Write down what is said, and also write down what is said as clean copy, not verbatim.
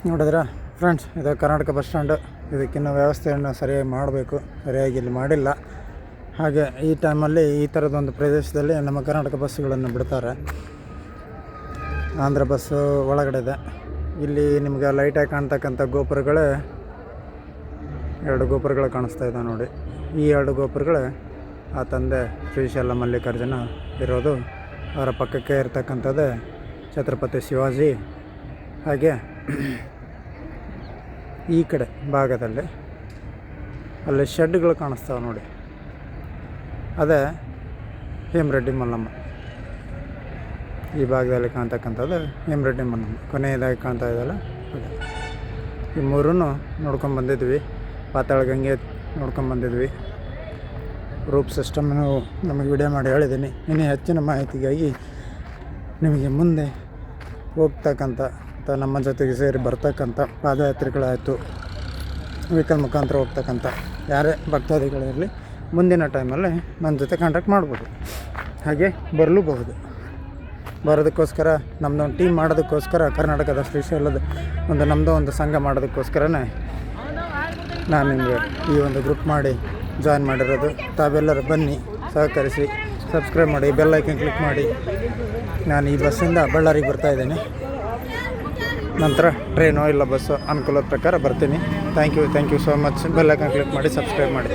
ನೋಡಿದ್ರೆ ಫ್ರೆಂಡ್ಸ್, ಇದು Karnataka bus stand. ಇದಕ್ಕಿನ್ನು ವ್ಯವಸ್ಥೆಯನ್ನು ಸರಿಯಾಗಿ ಮಾಡಬೇಕು, ಸರಿಯಾಗಿ ಇಲ್ಲಿ ಮಾಡಿಲ್ಲ. ಹಾಗೆ ಈ ಟೈಮಲ್ಲಿ ಈ ಥರದೊಂದು ಪ್ರದೇಶದಲ್ಲಿ ನಮ್ಮ ಕರ್ನಾಟಕ ಬಸ್ಸುಗಳನ್ನು ಬಿಡ್ತಾರೆ. ಆಂಧ್ರ ಬಸ್ಸು ಒಳಗಡೆ ಇದೆ. ಇಲ್ಲಿ ನಿಮ್ಗೆ ಲೈಟಾಗಿ ಕಾಣ್ತಕ್ಕಂಥ ಗೋಪುರಗಳೇ 2 ಗೋಪುರಗಳು ಕಾಣಿಸ್ತಾ ಇದೆ ನೋಡಿ. ಈ 2 ಗೋಪುರಗಳೇ ಆ ತಂದೆ ಶ್ರೀಶೈಲ ಮಲ್ಲಿಕಾರ್ಜುನ ಇರೋದು. ಅವರ ಪಕ್ಕಕ್ಕೆ ಇರ್ತಕ್ಕಂಥದ್ದೇ ಛತ್ರಪತಿ ಶಿವಾಜಿ. ಹಾಗೆ ಈ ಕಡೆ ಭಾಗದಲ್ಲಿ ಅಲ್ಲಿ ಶೆಡ್ಗಳು ಕಾಣಿಸ್ತಾವೆ ನೋಡಿ, ಅದೇ ಹೇಮರೆಡ್ಡಿ ಮಲ್ಲಮ್ಮ. ಈ ಭಾಗದಲ್ಲಿ ಕಾಣ್ತಕ್ಕಂಥದ್ದು ಹೇಮರೆಡ್ಡಿ ಮಲ್ಲಮ್ಮ. ಕೊನೆಯದಾಗಿ ಕಾಣ್ತಾ ಇದೆಯಲ್ಲ ಅದೇ. ಈ ಮೂರನ್ನು ನೋಡ್ಕೊಂಡು ಬಂದಿದ್ವಿ. ಪಾತಾಳ ಗಂಗೆ ನೋಡ್ಕೊಂಡು ಬಂದಿದ್ವಿ. ರೂಪ್ ಸಿಸ್ಟಮ್ನು ನಮಗೆ ವಿಡಿಯೋ ಮಾಡಿ ಹೇಳಿದ್ದೀನಿ. ಇನ್ನೂ ಹೆಚ್ಚಿನ ಮಾಹಿತಿಗಾಗಿ ನಿಮಗೆ ಮುಂದೆ ಹೋಗ್ತಕ್ಕಂಥ ಅಥವಾ ನಮ್ಮ ಜೊತೆಗೆ ಸೇರಿ ಬರ್ತಕ್ಕಂಥ ಪಾದಯಾತ್ರಿಗಳಾಯಿತು, ವೆಹಿಕಲ್ ಮುಖಾಂತರ ಹೋಗ್ತಕ್ಕಂಥ ಯಾರೇ ಭಕ್ತಾದಿಗಳಿರಲಿ, ಮುಂದಿನ ಟೈಮಲ್ಲಿ ನನ್ನ ಜೊತೆ ಕಾಂಟ್ಯಾಕ್ಟ್ ಮಾಡ್ಬೋದು. ಹಾಗೆ ಬರಲೂಬಹುದು. ಬರೋದಕ್ಕೋಸ್ಕರ ನಮ್ಮದೊಂದು ಟೀಮ್ ಮಾಡೋದಕ್ಕೋಸ್ಕರ, ಕರ್ನಾಟಕದ ಶ್ರೀಶೈಲದ ನಮ್ಮದು ಒಂದು ಸಂಘ ಮಾಡೋದಕ್ಕೋಸ್ಕರನೇ ನಾನು ನಿಮಗೆ ಈ ಒಂದು ಗ್ರೂಪ್ ಮಾಡಿ ಜಾಯಿನ್ ಮಾಡಿರೋದು. ತಾವೆಲ್ಲರೂ ಬನ್ನಿ, ಸಹಕರಿಸಿ, ಸಬ್ಸ್ಕ್ರೈಬ್ ಮಾಡಿ, ಬೆಲ್ ಐಕನ್ ಕ್ಲಿಕ್ ಮಾಡಿ. ನಾನು ಈ ಬಸ್ಸಿಂದ ಬಳ್ಳಾರಿಗೆ ಬರ್ತಾಯಿದ್ದೀನಿ. ನಂತರ ಟ್ರೈನೋ ಇಲ್ಲ ಬಸ್ಸು ಅನುಕೂಲದ ಪ್ರಕಾರ ಬರ್ತೀನಿ. Thank you so much. Bell icon click ಮಾಡಿ, ಸಬ್ಸ್ಕ್ರೈಬ್ ಮಾಡಿ.